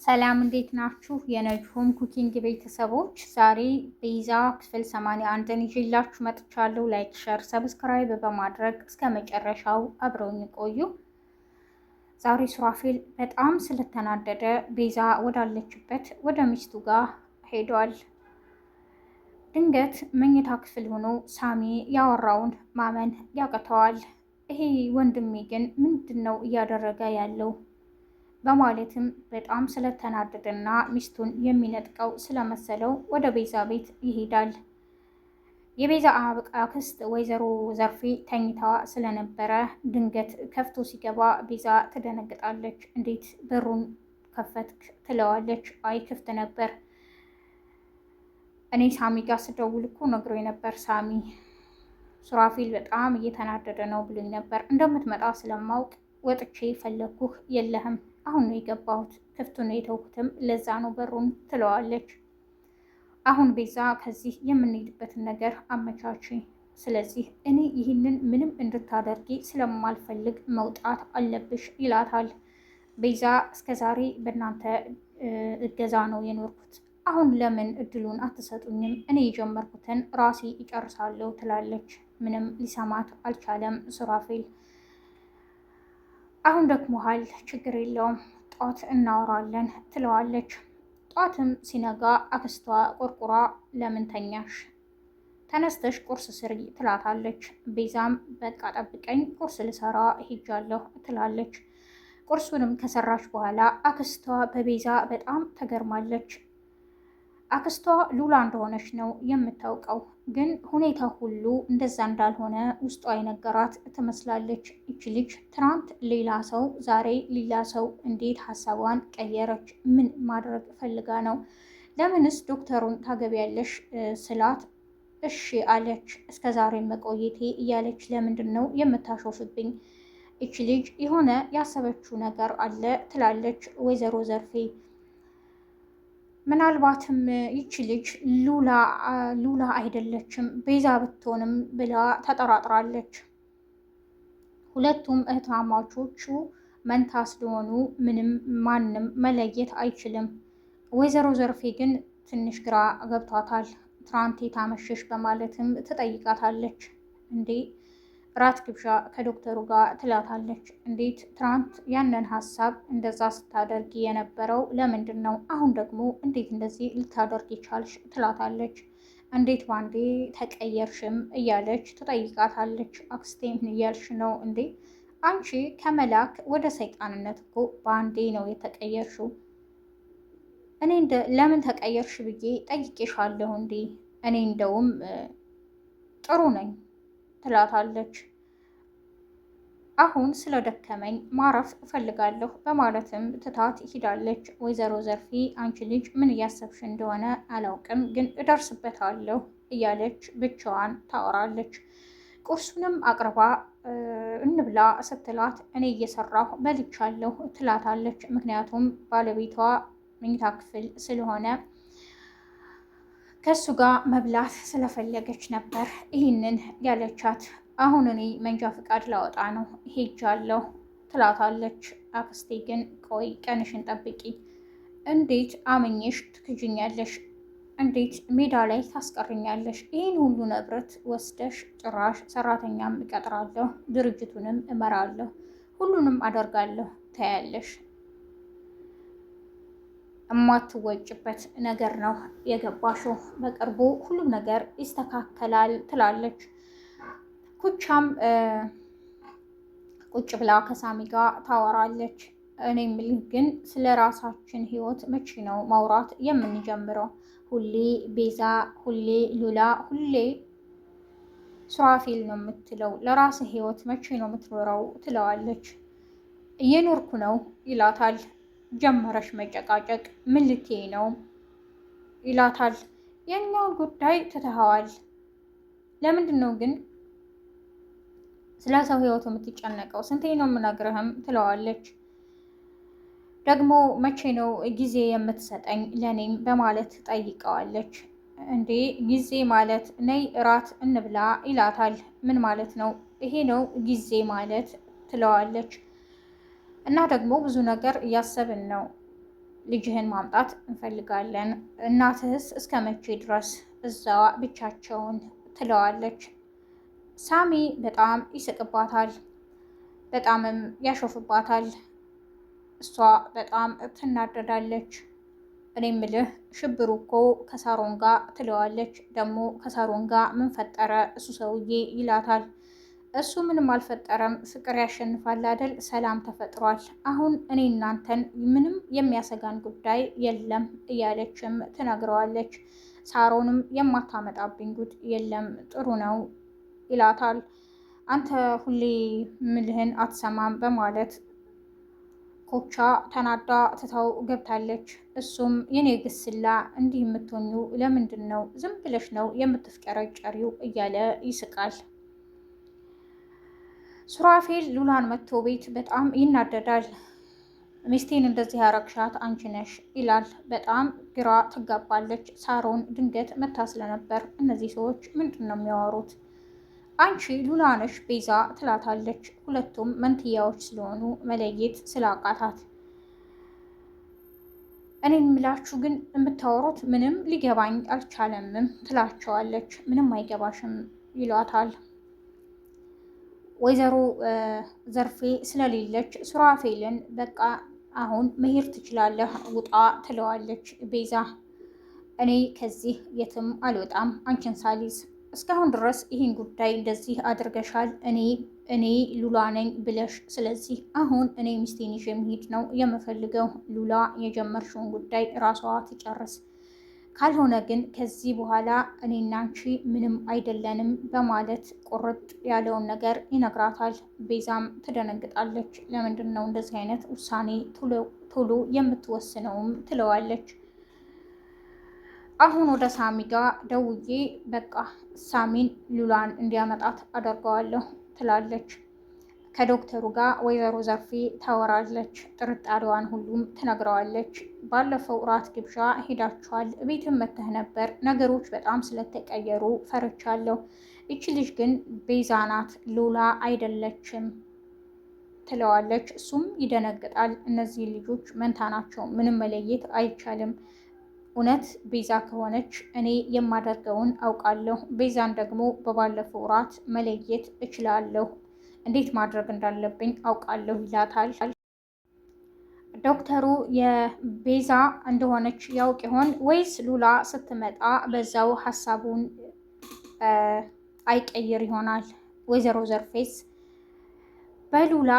ሰላም እንዴት ናችሁ? የነጅሆም ኩኪንግ ቤተሰቦች ዛሬ ቤዛ ክፍል 81ን ይዤላችሁ መጥቻለሁ። ላይክ፣ ሸር፣ ሰብስክራይብ በማድረግ እስከ መጨረሻው አብረውኝ ቆዩ። ዛሬ ሱራፌል በጣም ስለተናደደ ቤዛ ወዳለችበት ወደ ሚስቱ ጋር ሄዷል። ድንገት መኝታ ክፍል ሆኖ ሳሚ ያወራውን ማመን ያቅተዋል። ይሄ ወንድሜ ግን ምንድን ነው እያደረገ ያለው በማለትም በጣም ስለተናደደና ሚስቱን የሚነጥቀው ስለመሰለው ወደ ቤዛ ቤት ይሄዳል። የቤዛ አክስት ወይዘሮ ዘርፌ ተኝታ ስለነበረ ድንገት ከፍቶ ሲገባ ቤዛ ትደነግጣለች። እንዴት በሩን ከፈትክ ትለዋለች። አይ ክፍት ነበር፣ እኔ ሳሚ ጋር ስደውል እኮ ነግሮኝ ነበር። ሳሚ ሱራፌል በጣም እየተናደደ ነው ብሎኝ ነበር። እንደምትመጣ ስለማውቅ ወጥቼ ፈለግኩህ፣ የለህም። አሁን ነው የገባሁት፣ ክፍቱን የተውኩትም ለዛ ነው በሩን ትለዋለች። አሁን ቤዛ ከዚህ የምንሄድበትን ነገር አመቻች፣ ስለዚህ እኔ ይህንን ምንም እንድታደርጊ ስለማልፈልግ መውጣት አለብሽ ይላታል። ቤዛ እስከዛሬ በእናንተ እገዛ ነው የኖርኩት፣ አሁን ለምን እድሉን አትሰጡኝም? እኔ የጀመርኩትን ራሴ እጨርሳለሁ ትላለች። ምንም ሊሰማት አልቻለም ሱራፌል። አሁን ደክሞሃል፣ ችግር የለውም ጧት እናወራለን ትለዋለች። ጧትም ሲነጋ አክስቷ ቆርቁራ ለምን ተኛሽ? ተነስተሽ ቁርስ ስሪ ትላታለች። ቤዛም በቃ ጠብቀኝ ቁርስ ልሰራ ሄጃለሁ ትላለች። ቁርሱንም ከሰራች በኋላ አክስቷ በቤዛ በጣም ተገርማለች። አክስቷ ሉላ እንደሆነች ነው የምታውቀው፣ ግን ሁኔታ ሁሉ እንደዛ እንዳልሆነ ውስጧ የነገራት ትመስላለች። ይች ልጅ ትናንት ሌላ ሰው ዛሬ ሌላ ሰው እንዴት ሀሳቧን ቀየረች? ምን ማድረግ ፈልጋ ነው? ለምንስ ዶክተሩን ታገቢያለሽ ስላት እሺ አለች። እስከ ዛሬ መቆየቴ እያለች ለምንድን ነው የምታሾፍብኝ? ይች ልጅ የሆነ ያሰበችው ነገር አለ ትላለች ወይዘሮ ዘርፌ። ምናልባትም ይቺ ልጅ ሉላ አይደለችም ቤዛ ብትሆንም ብላ ተጠራጥራለች። ሁለቱም እህትማማቾቹ መንታ ስለሆኑ ማንም መለየት አይችልም። ወይዘሮ ዘርፌ ግን ትንሽ ግራ ገብቷታል። ትናንት ታመሸሽ በማለትም ትጠይቃታለች። እንዴ ራት ግብዣ ከዶክተሩ ጋር ትላታለች። እንዴት ትናንት ያንን ሀሳብ እንደዛ ስታደርጊ የነበረው ለምንድን ነው? አሁን ደግሞ እንዴት እንደዚህ ልታደርጊ ቻልሽ? ትላታለች። እንዴት ባንዴ ተቀየርሽም እያለች ትጠይቃታለች። አክስቴ ምን እያልሽ ነው እንዴ? አንቺ ከመላክ ወደ ሰይጣንነት እኮ ባንዴ ነው የተቀየርሽው። እኔ ለምን ተቀየርሽ ብዬ ጠይቄሻለሁ እንዴ? እኔ እንደውም ጥሩ ነኝ ትላታለች። አሁን ስለደከመኝ ማረፍ እፈልጋለሁ በማለትም ትታት ሂዳለች። ወይዘሮ ዘርፌ አንቺ ልጅ ምን እያሰብሽ እንደሆነ አላውቅም፣ ግን እደርስበታለሁ እያለች ብቻዋን ታወራለች። ቁርሱንም አቅርባ እንብላ ስትላት እኔ እየሰራሁ በልቻለሁ ትላታለች። ምክንያቱም ባለቤቷ መኝታ ክፍል ስለሆነ ከሱ ጋር መብላት ስለፈለገች ነበር ይህንን ያለቻት። አሁን እኔ መንጃ ፍቃድ ላወጣ ነው ሄጃለሁ ትላታለች። አክስቴ ግን ቆይ ቀንሽን ጠብቂ፣ እንዴት አምኜሽ ትክጅኛለሽ? እንዴት ሜዳ ላይ ታስቀርኛለሽ? ይህን ሁሉ ንብረት ወስደሽ ጭራሽ ሰራተኛም እቀጥራለሁ፣ ድርጅቱንም እመራለሁ፣ ሁሉንም አደርጋለሁ ታያለሽ። እማትወጭበት ነገር ነው የገባሽው። በቅርቡ ሁሉም ነገር ይስተካከላል ትላለች። ኩቻም ቁጭ ብላ ከሳሚ ጋር ታወራለች። እኔ የምልህ ግን ስለ ራሳችን ህይወት መቼ ነው ማውራት የምንጀምረው? ሁሌ ቤዛ፣ ሁሌ ሉላ፣ ሁሌ ሱራፌል ነው የምትለው። ለራስህ ህይወት መቼ ነው የምትኖረው? ትለዋለች። እየኖርኩ ነው ይላታል። ጀመረሽ መጨቃጨቅ፣ ምን ልትይ ነው ይላታል። የኛ ጉዳይ ትተኸዋል፣ ለምንድን ነው ግን ስለ ሰው ህይወቱ የምትጨነቀው? ስንቴ ነው የምነግርህም ትለዋለች። ደግሞ መቼ ነው ጊዜ የምትሰጠኝ ለኔም በማለት ጠይቀዋለች። እንዴ ጊዜ ማለት ነይ እራት እንብላ ይላታል። ምን ማለት ነው ይሄ ነው ጊዜ ማለት ትለዋለች። እና ደግሞ ብዙ ነገር እያሰብን ነው ልጅህን ማምጣት እንፈልጋለን። እናትህስ እስከ መቼ ድረስ እዛ ብቻቸውን ትለዋለች። ሳሚ በጣም ይስቅባታል፣ በጣምም ያሾፍባታል። እሷ በጣም ትናደዳለች። እኔ ምልህ ሽብሩ እኮ ከሳሮን ጋር ትለዋለች። ደግሞ ከሳሮን ጋር ምን ፈጠረ እሱ ሰውዬ ይላታል። እሱ ምንም አልፈጠረም፣ ፍቅር ያሸንፋል አይደል? ሰላም ተፈጥሯል። አሁን እኔ እናንተን ምንም የሚያሰጋን ጉዳይ የለም እያለችም ትነግረዋለች። ሳሮንም የማታመጣብኝ ጉድ የለም ጥሩ ነው ይላታል። አንተ ሁሌ ምልህን አትሰማም በማለት ኮቻ ተናዳ ትታው ገብታለች። እሱም የኔ ግስላ እንዲህ የምትሆኙ ለምንድን ነው? ዝም ብለሽ ነው የምትፍጨረጨሪው እያለ ይስቃል። ሱራፌል ሉላን መጥቶ ቤት በጣም ይናደዳል። ሚስቴን እንደዚህ ያረግሻት አንቺ ነሽ ይላል። በጣም ግራ ትጋባለች። ሳሮን ድንገት መታ ስለነበር እነዚህ ሰዎች ምንድን ነው የሚያወሩት? አንቺ ሉላ ነሽ ቤዛ ትላታለች። ሁለቱም መንትያዎች ስለሆኑ መለየት ስላቃታት እኔ የምላችሁ ግን የምታወሩት ምንም ሊገባኝ አልቻለምም ትላቸዋለች። ምንም አይገባሽም ይሏታል። ወይዘሮ ዘርፌ ስለሌለች ሱራፌልን በቃ አሁን መሄድ ትችላለህ ውጣ ትለዋለች ቤዛ። እኔ ከዚህ የትም አልወጣም አንቺን ሳሊዝ እስካሁን ድረስ ይህን ጉዳይ እንደዚህ አድርገሻል። እኔ ሉላ ነኝ ብለሽ፣ ስለዚህ አሁን እኔ ሚስቴን ይዤ መሄድ ነው የምፈልገው። ሉላ የጀመርሽውን ጉዳይ ራሷ ትጨርስ፣ ካልሆነ ግን ከዚህ በኋላ እኔና አንቺ ምንም አይደለንም በማለት ቁርጥ ያለውን ነገር ይነግራታል። ቤዛም ትደነግጣለች። ለምንድን ነው እንደዚህ አይነት ውሳኔ ቶሎ የምትወስነውም ትለዋለች። አሁን ወደ ሳሚ ጋር ደውዬ በቃ ሳሚን ሉላን እንዲያመጣት አደርገዋለሁ ትላለች። ከዶክተሩ ጋር ወይዘሮ ዘርፌ ታወራለች። ጥርጣሬዋን ሁሉም ትነግረዋለች። ባለፈው እራት ግብዣ ሄዳችኋል፣ ቤትም መተህ ነበር። ነገሮች በጣም ስለተቀየሩ ፈርቻለሁ። ይቺ ልጅ ግን ቤዛ ናት፣ ሉላ አይደለችም ትለዋለች። እሱም ይደነግጣል። እነዚህ ልጆች መንታ ናቸው፣ ምንም መለየት አይቻልም። እውነት ቤዛ ከሆነች እኔ የማደርገውን አውቃለሁ። ቤዛን ደግሞ በባለፈው እራት መለየት እችላለሁ። እንዴት ማድረግ እንዳለብኝ አውቃለሁ ይላታል። ዶክተሩ የቤዛ እንደሆነች ያውቅ ይሆን ወይስ ሉላ ስትመጣ በዛው ሀሳቡን አይቀይር ይሆናል? ወይዘሮ ዘርፌስ በሉላ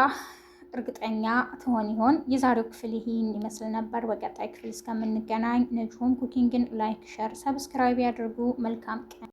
እርግጠኛ ትሆን ይሆን? የዛሬው ክፍል ይህን ይመስል ነበር። በቀጣይ ክፍል እስከምንገናኝ ነጅሆም ኩኪንግን ላይክ፣ ሸር፣ ሰብስክራይብ ያድርጉ። መልካም ቀን